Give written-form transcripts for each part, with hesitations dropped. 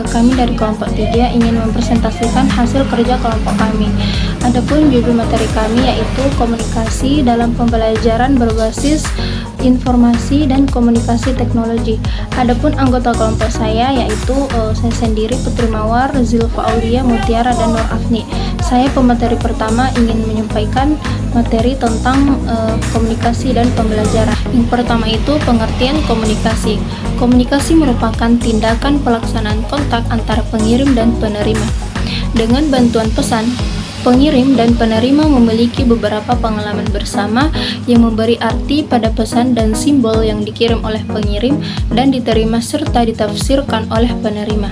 kami dari kelompok 3 ingin mempresentasikan hasil kerja kelompok kami. Adapun judul materi kami yaitu komunikasi dalam pembelajaran berbasis informasi dan komunikasi teknologi. Adapun anggota kelompok saya yaitu saya sendiri Putri Mawar, Zilfa Aulia, Mutiara, dan Nur Afni. Saya pemateri pertama ingin menyampaikan materi tentang komunikasi dan pembelajaran. Yang pertama itu pengertian komunikasi. Komunikasi merupakan tindakan pelaksanaan kontak antara pengirim dan penerima. Dengan bantuan pesan, pengirim dan penerima memiliki beberapa pengalaman bersama yang memberi arti pada pesan dan simbol yang dikirim oleh pengirim dan diterima serta ditafsirkan oleh penerima.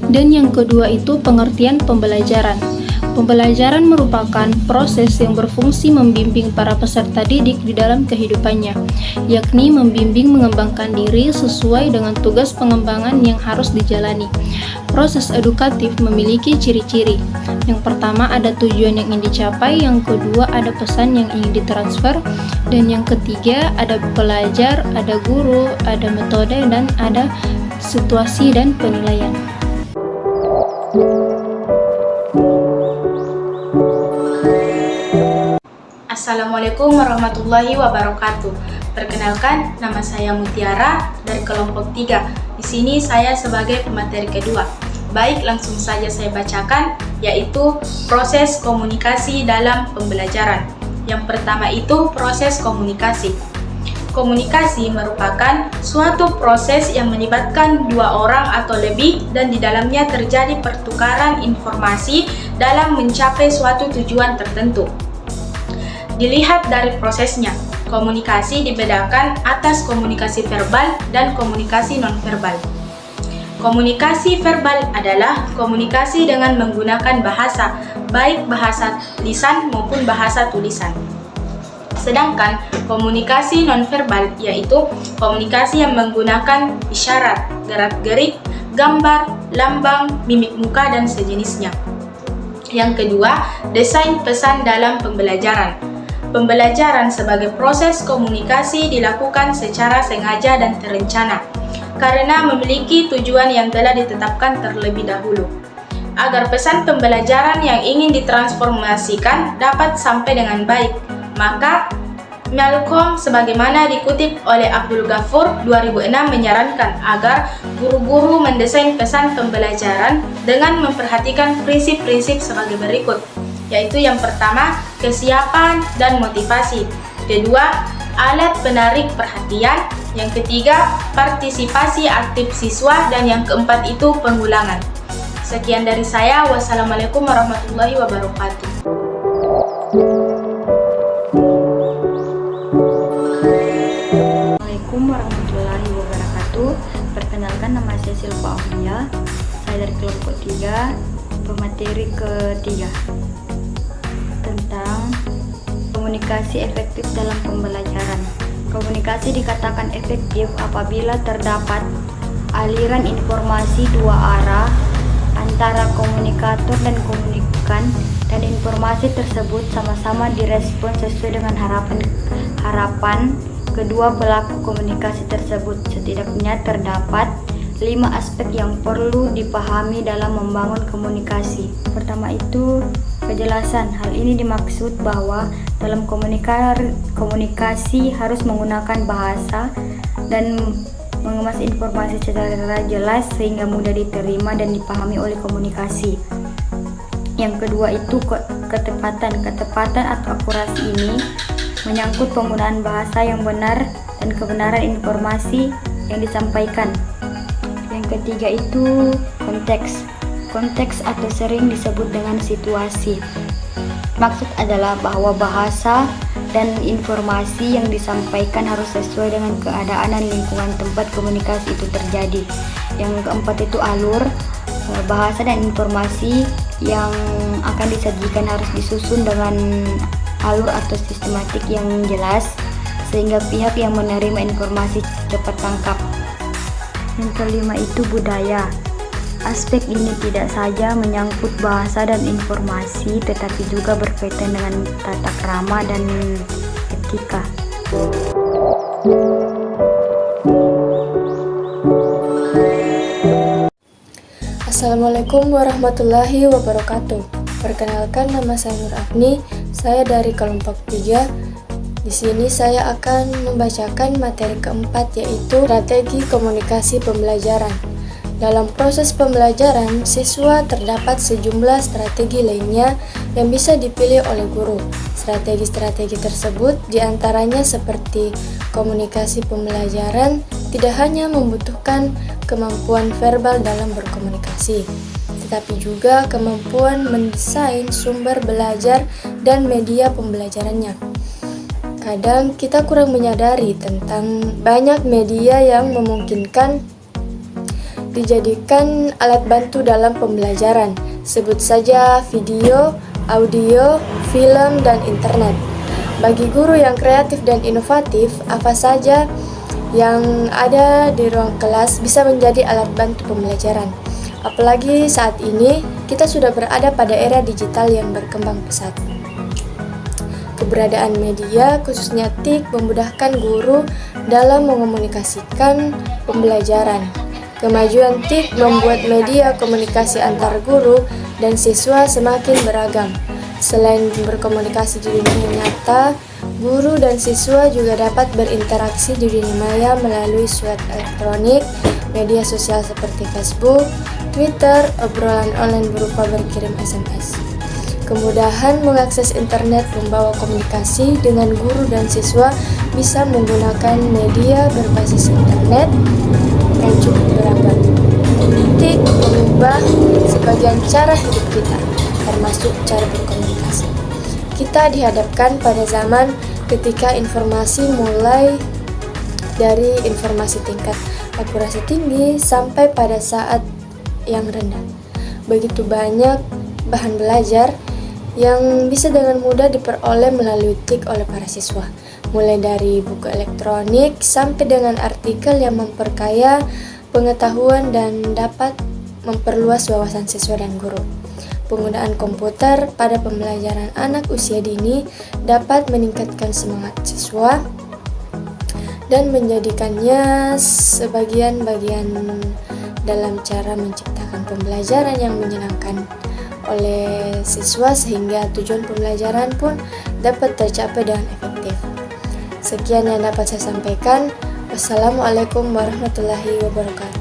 Dan yang kedua itu pengertian pembelajaran. Pembelajaran merupakan proses yang berfungsi membimbing para peserta didik di dalam kehidupannya, yakni membimbing mengembangkan diri sesuai dengan tugas pengembangan yang harus dijalani. Proses edukatif memiliki ciri-ciri. Yang pertama ada tujuan yang ingin dicapai, yang kedua ada pesan yang ingin ditransfer, dan yang ketiga ada pelajar, ada guru, ada metode, dan ada situasi dan penilaian. Assalamualaikum warahmatullahi wabarakatuh. Perkenalkan, nama saya Mutiara dari kelompok 3. Di sini saya sebagai pemateri kedua. Baik, langsung saja saya bacakan, yaitu proses komunikasi dalam pembelajaran. Yang pertama itu proses komunikasi. Komunikasi merupakan suatu proses yang melibatkan dua orang atau lebih dan di dalamnya terjadi pertukaran informasi dalam mencapai suatu tujuan tertentu. Dilihat dari prosesnya, komunikasi dibedakan atas komunikasi verbal dan komunikasi nonverbal. Komunikasi verbal adalah komunikasi dengan menggunakan bahasa, baik bahasa lisan maupun bahasa tulisan. Sedangkan komunikasi nonverbal yaitu komunikasi yang menggunakan isyarat, gerak-gerik, gambar, lambang, mimik muka, dan sejenisnya. Yang kedua, desain pesan dalam pembelajaran. Pembelajaran sebagai proses komunikasi dilakukan secara sengaja dan terencana karena memiliki tujuan yang telah ditetapkan terlebih dahulu. Agar pesan pembelajaran yang ingin ditransformasikan dapat sampai dengan baik, maka Malcolm sebagaimana dikutip oleh Abdul Ghafur 2006 menyarankan agar guru-guru mendesain pesan pembelajaran dengan memperhatikan prinsip-prinsip sebagai berikut, yaitu yang pertama, kesiapan dan motivasi. Kedua, alat penarik perhatian. Yang ketiga, partisipasi aktif siswa. Dan yang keempat itu pengulangan. Sekian dari saya. Wassalamualaikum warahmatullahi wabarakatuh. Assalamualaikum warahmatullahi wabarakatuh. Perkenalkan, nama saya Zilfa Aulia. Saya dari kelompok 3, pemateri ketiga, tentang komunikasi efektif dalam pembelajaran. Komunikasi dikatakan efektif apabila terdapat aliran informasi dua arah antara komunikator dan komunikan, dan informasi tersebut sama-sama direspon sesuai dengan harapan kedua pelaku komunikasi tersebut. Setidaknya terdapat 5 aspek yang perlu dipahami dalam membangun komunikasi. Pertama itu kejelasan. Hal ini dimaksud bahwa dalam komunikasi harus menggunakan bahasa dan mengemas informasi secara jelas sehingga mudah diterima dan dipahami oleh komunikasi. Yang kedua itu ketepatan. Ketepatan atau akurasi ini menyangkut penggunaan bahasa yang benar dan kebenaran informasi yang disampaikan. Yang ketiga itu konteks. Konteks atau sering disebut dengan situasi. Maksud adalah bahwa bahasa dan informasi yang disampaikan harus sesuai dengan keadaan dan lingkungan tempat komunikasi itu terjadi. Yang keempat itu alur. Bahasa dan informasi yang akan disajikan harus disusun dengan alur atau sistematik yang jelas sehingga pihak yang menerima informasi cepat tangkap. Yang kelima itu budaya. Aspek ini tidak saja menyangkut bahasa dan informasi, tetapi juga berkaitan dengan tata krama dan etika. Assalamualaikum warahmatullahi wabarakatuh. Perkenalkan, nama saya Nur Afni. Saya dari kelompok 3. Di sini saya akan membacakan materi keempat, yaitu strategi komunikasi pembelajaran. Dalam proses pembelajaran, siswa terdapat sejumlah strategi lainnya yang bisa dipilih oleh guru. Strategi-strategi tersebut diantaranya seperti komunikasi pembelajaran tidak hanya membutuhkan kemampuan verbal dalam berkomunikasi, tetapi juga kemampuan mendesain sumber belajar dan media pembelajarannya. Kadang kita kurang menyadari tentang banyak media yang memungkinkan dijadikan alat bantu dalam pembelajaran. Sebut saja video, audio, film, dan internet. Bagi guru yang kreatif dan inovatif, apa saja yang ada di ruang kelas bisa menjadi alat bantu pembelajaran. Apalagi saat ini, kita sudah berada pada era digital yang berkembang pesat. Keberadaan media, khususnya TIK, memudahkan guru dalam mengomunikasikan pembelajaran. Kemajuan TIK membuat media komunikasi antar guru dan siswa semakin beragam. Selain berkomunikasi di dunia nyata, guru dan siswa juga dapat berinteraksi di dunia maya melalui surat elektronik, media sosial seperti Facebook, Twitter, obrolan online berupa berkirim SMS. Kemudahan mengakses internet membawa komunikasi dengan guru dan siswa bisa menggunakan media berbasis internet yang cukup beragam. TIK mengubah sebagian cara hidup kita, termasuk cara berkomunikasi. Kita dihadapkan pada zaman ketika informasi mulai dari informasi tingkat akurasi tinggi sampai pada saat yang rendah. Begitu banyak bahan belajar yang bisa dengan mudah diperoleh melalui TIK oleh para siswa, mulai dari buku elektronik sampai dengan artikel yang memperkaya pengetahuan dan dapat memperluas wawasan siswa dan guru. Penggunaan komputer pada pembelajaran anak usia dini dapat meningkatkan semangat siswa dan menjadikannya sebagian-bagian dalam cara menciptakan pembelajaran yang menyenangkan oleh siswa, sehingga tujuan pembelajaran pun dapat tercapai dengan efektif. Sekian yang dapat saya sampaikan. Wassalamualaikum warahmatullahi wabarakatuh.